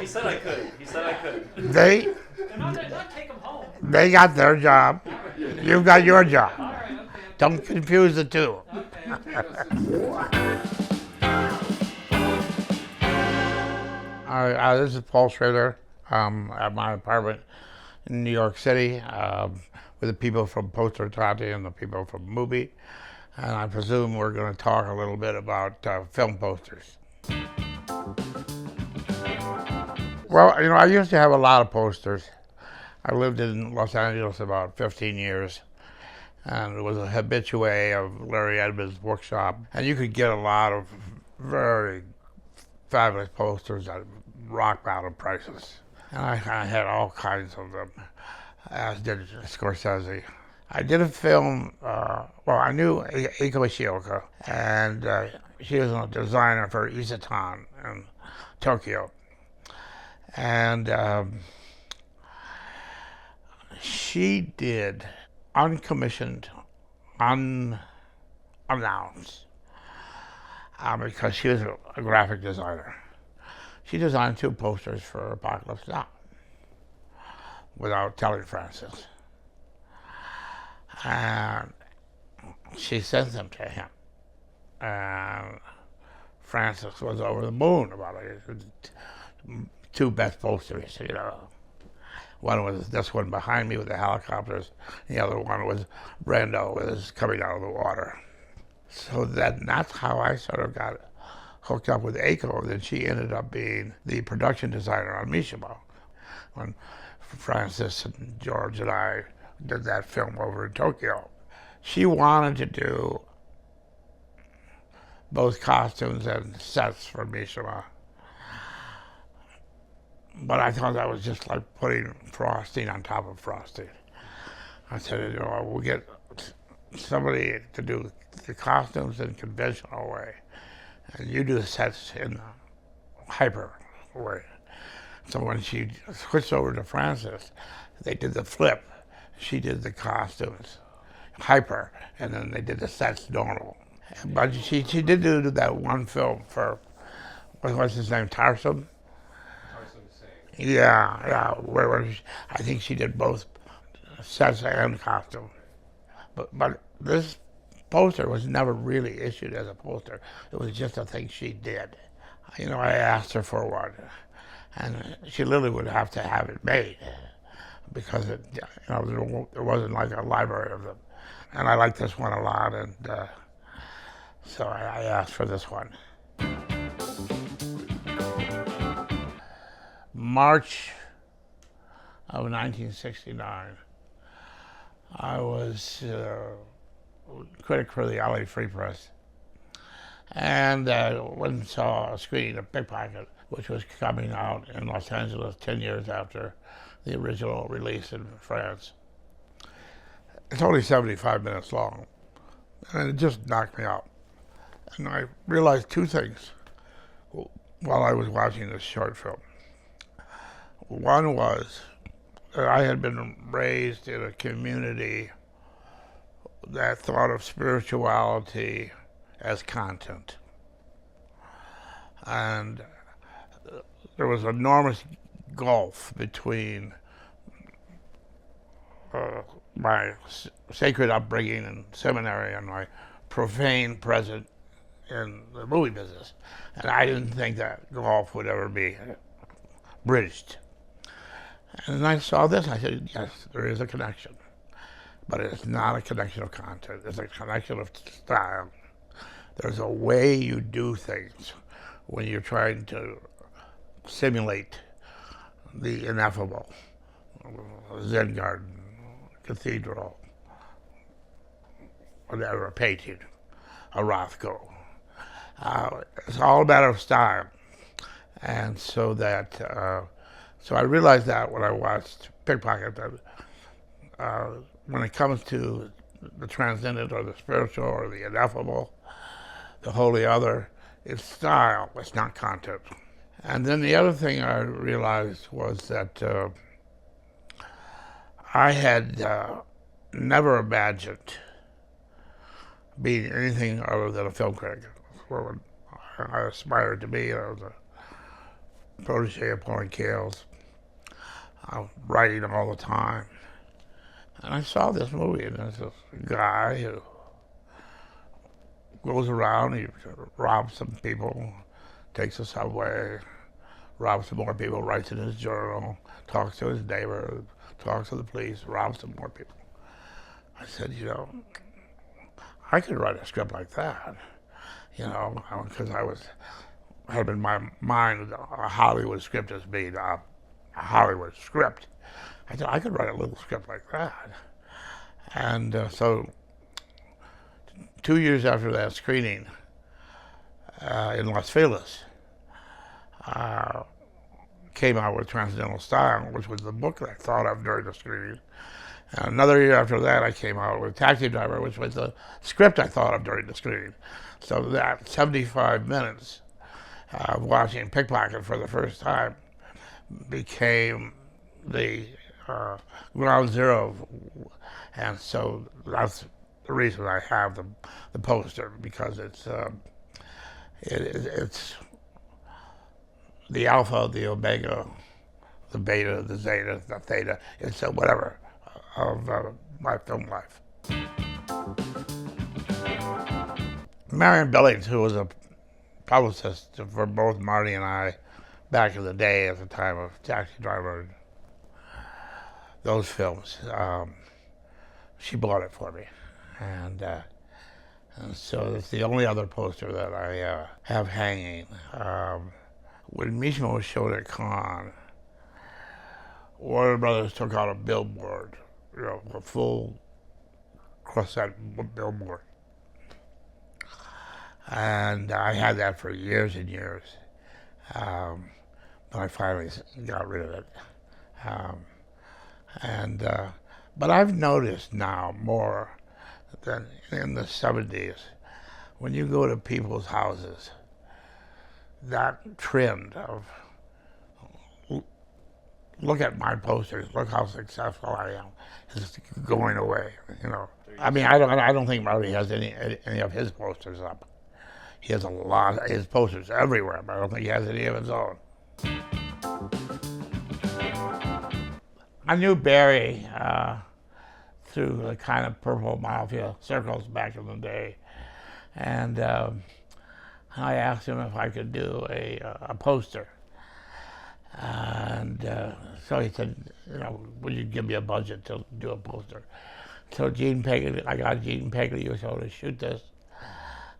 he said I could. He said I could. They Not take them home. they got their job. You've got your job. All right, okay. Don't confuse the two. This is Paul Schrader at my apartment in New York City with the people from Poster Tati and the people from Mubi. And I presume we're going to talk a little bit about film posters. Well, I used to have a lot of posters. I lived in Los Angeles about 15 years, and it was a habitué of Larry Edmunds' workshop. And you could get a lot of very fabulous posters at rock bottom prices. And I had all kinds of them, as did Scorsese. I did a film, I knew Eiko Ishioka, and she was a designer for Isetan in Tokyo. And she did uncommissioned, unannounced, because she was a graphic designer. She designed 2 posters for Apocalypse Now without telling Francis. And she sent them to him. And Francis was over the moon about it. 2 best posters, One was this one behind me with the helicopters. The other one was Brando with his coming out of the water. So that's how I sort of got hooked up with Eiko. Then she ended up being the production designer on Mishima. When Francis and George and I did that film over in Tokyo, she wanted to do both costumes and sets for Mishima. But I thought that was just like putting frosting on top of frosting. I said, we'll get somebody to do the costumes in a conventional way, and you do the sets in the hyper way. So when she switched over to Francis, they did the flip. She did the costumes hyper, and then they did the sets normal. But she did do that one film for, what's his name, Tarsem? Yeah, where I think she did both sets and costume. But this poster was never really issued as a poster. It was just a thing she did. I asked her for one, and she literally would have to have it made because there wasn't like a library of them. And I liked this one a lot, and so I asked for this one. March of 1969, I was critic for the LA Free Press, and went and saw a screening of Pickpocket, which was coming out in Los Angeles 10 years after the original release in France. It's only 75 minutes long, and it just knocked me out. And I realized 2 things while I was watching this short film. One was that I had been raised in a community that thought of spirituality as content. And there was an enormous gulf between my sacred upbringing in seminary and my profane present in the movie business. And I didn't think that gulf would ever be bridged. And then I saw this, I said, yes, there is a connection. But it's not a connection of content, it's a connection of style. There's a way you do things when you're trying to simulate the ineffable. A Zen garden, cathedral, whatever, a painting, a Rothko. It's all a matter of style. And so so I realized that when I watched Pickpocket, that when it comes to the transcendent or the spiritual or the ineffable, the holy other, it's style, it's not content. And then the other thing I realized was that I had never imagined being anything other than a film critic. That's what I aspired to be. I was protege of Pauline Kael's. I was writing all the time. And I saw this movie, and there's this guy who goes around, he robs some people, takes a subway, robs some more people, writes in his journal, talks to his neighbor, talks to the police, robs some more people. I said, you know, I could write a script like that, you know, because had in my mind a Hollywood script as being a Hollywood script. I said, I could write a little script like that. And so 2 years after that screening in Las Vegas, came out with Transcendental Style, which was the book that I thought of during the screening. And another year after that, I came out with Taxi Driver, which was the script I thought of during the screening. So that 75 minutes of watching Pickpocket for the first time became the ground zero. And so that's the reason I have the poster, because it's the alpha, the omega, the beta, the zeta, the theta, it's whatever of my film life. Marion Billings, who was a publicist for both Marty and I back in the day at the time of Taxi Driver, those films, she bought it for me. And so it's the only other poster that I have hanging. When Mishima was shown at Cannes, Warner Brothers took out a billboard, you know, a full cross-set billboard. And I had that for years and years. But I finally got rid of it. But I've noticed now more than in the 70s, when you go to people's houses, that trend of look at my posters, look how successful I am, is going away. You know, I mean, I don't think Marty has any of his posters up. He has a lot of his posters everywhere, but I don't think he has any of his own. I knew Barry through the kind of Purple Mafia circles back in the day, and I asked him if I could do a poster. And so he said, you know, would you give me a budget to do a poster? So I got Gene Pagliuca to shoot this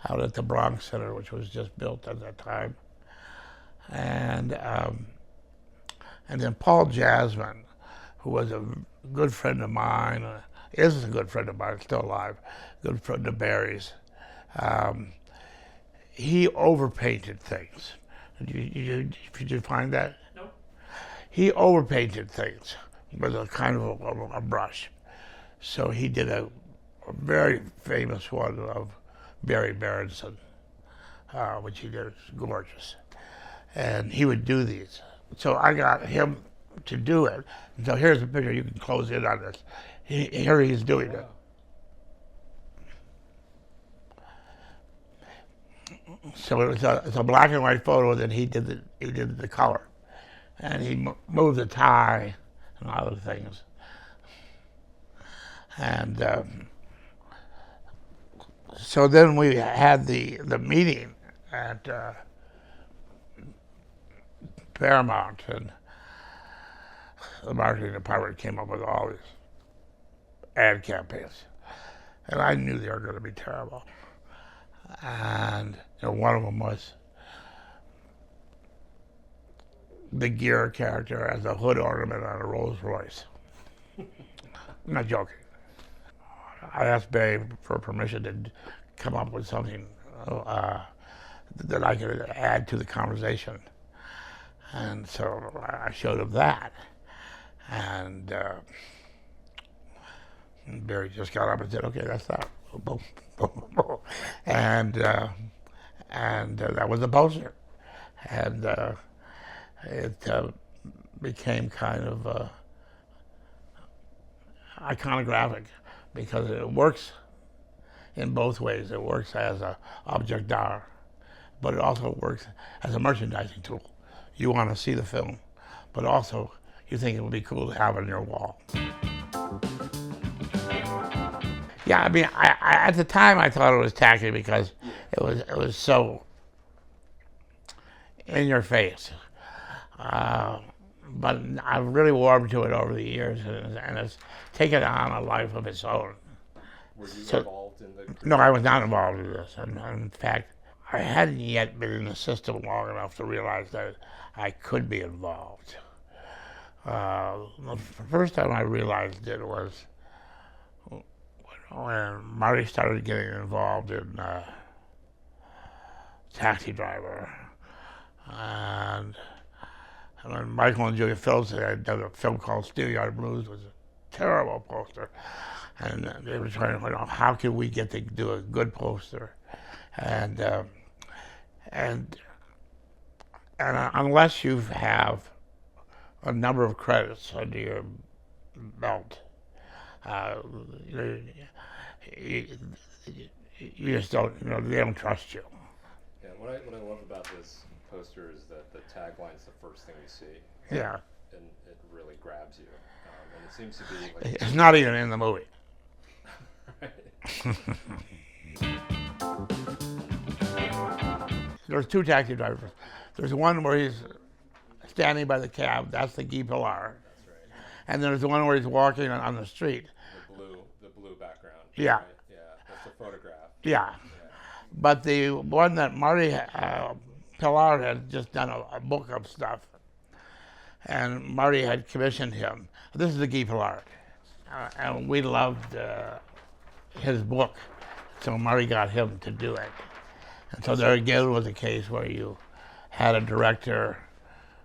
out at the Bronx Center, which was just built at that time. And then Paul Jasmine, who was a good friend of mine, is a good friend of mine, still alive, good friend of Barry's. He overpainted things. Did you find that? Nope. He overpainted things with a kind of a brush. So he did a very famous one of Barry Berenson, which he did, it's gorgeous. And he would do these. So I got him to do it. And so here's a picture, you can close in on this. Here he's doing it. So it's a black and white photo, and then he did the color. And he moved the tie and other things. And so then we had the meeting at Paramount, and the marketing department came up with all these ad campaigns. And I knew they were going to be terrible. And you know, one of them was the Gere character as a hood ornament on a Rolls Royce. I'm not joking. I asked Barry for permission to come up with something that I could add to the conversation. And so I showed him that. And Barry just got up and said, okay, that's that. Boom, boom, boom. And that was the poster. And it became kind of iconographic, because it works in both ways. It works as an object d'art, but it also works as a merchandising tool. you want to see the film, but also you think it would be cool to have on your wall. Yeah, I mean, I at the time I thought it was tacky because it was so in your face. But I've really warmed to it over the years, and it's taken on a life of its own. Were you involved in the? No, I was not involved in this. And in fact, I hadn't yet been in the system long enough to realize that I could be involved. The first time I realized it was when Marty started getting involved in Taxi Driver. And when Michael and Julia Phillips had done a film called Steelyard Blues, was a terrible poster. And they were trying to find out how could we get to do a good poster. And unless you have a number of credits under your belt, you just don't, they don't trust you. Yeah, what I love about this poster is that the tagline is the first thing you see. Yeah. And it really grabs you. And it seems to be like... It's not even in the movie. There's two taxi drivers. There's one where he's standing by the cab, that's the Guy Pilar. That's right. And there's the one where he's walking on the street. The blue background. Yeah. Right? Yeah, that's the photograph. Yeah. But the one that Marty Pilar had just done a book of stuff, and Marty had commissioned him. This is the Guy Pilar. And we loved his book, so Marty got him to do it. And so there again was a case where you had a director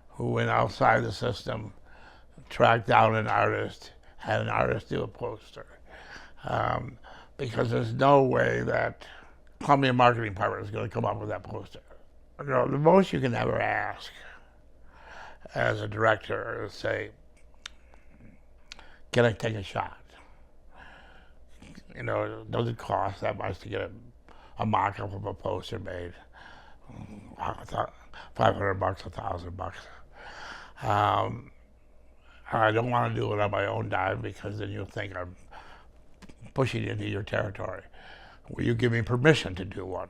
who went outside the system, tracked down an artist, had an artist do a poster. Because there's no way that Columbia Marketing Department is going to come up with that poster. The most you can ever ask as a director is say, can I take a shot? Does it cost that much to get a mock-up of a poster made? I thought $500, $1,000. I don't want to do it on my own dime because then you'll think I'm pushing into your territory. Will you give me permission to do one?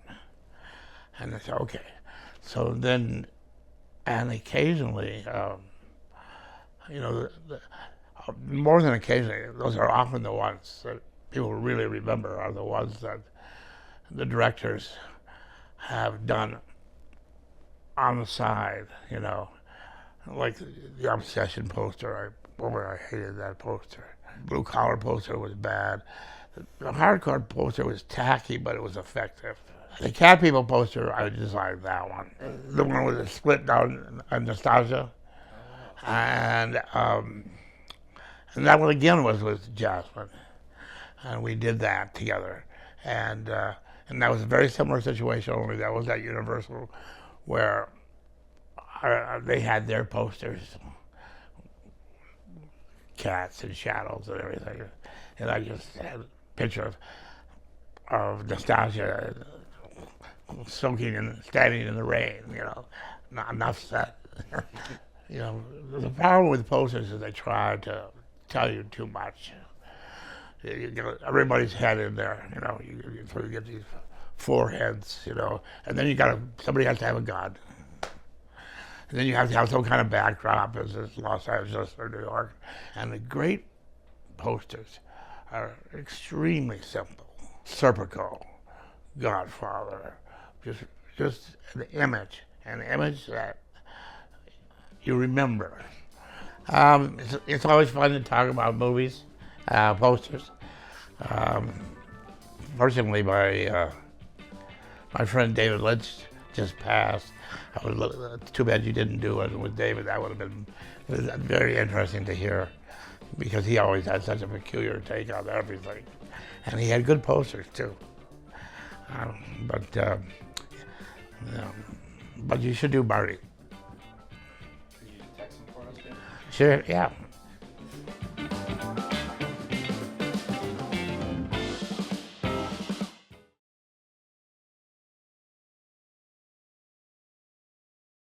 And I said, okay. So then, and occasionally, more than occasionally, those are often the ones that people really remember are the ones that the directors have done on the side, like the Obsession poster. I hated that poster. Blue Collar poster was bad. The Hardcore poster was tacky, but it was effective. The Cat People poster, I designed that one. The one with the split down Anastasia. And that one again was with Jasmine. And we did that together. And that was a very similar situation, only that was at Universal where they had their posters, cats and shadows and everything. And I just had a picture of Nastasia standing in the rain, not enough set. The problem with posters is they try to tell you too much. Everybody's head in there, you get these foreheads, and then somebody has to have a gun. And then you have to have some kind of backdrop, as it's Los Angeles or New York. And the great posters are extremely simple. Serpico, Godfather, just an image that you remember. It's always fun to talk about movies, posters. Fortunately, my friend David Lynch just passed. It's too bad you didn't do it with David. That would have been very interesting to hear, because he always had such a peculiar take on everything, and he had good posters too. But you should do Marty. Could you text him for us, Ben? Sure, yeah.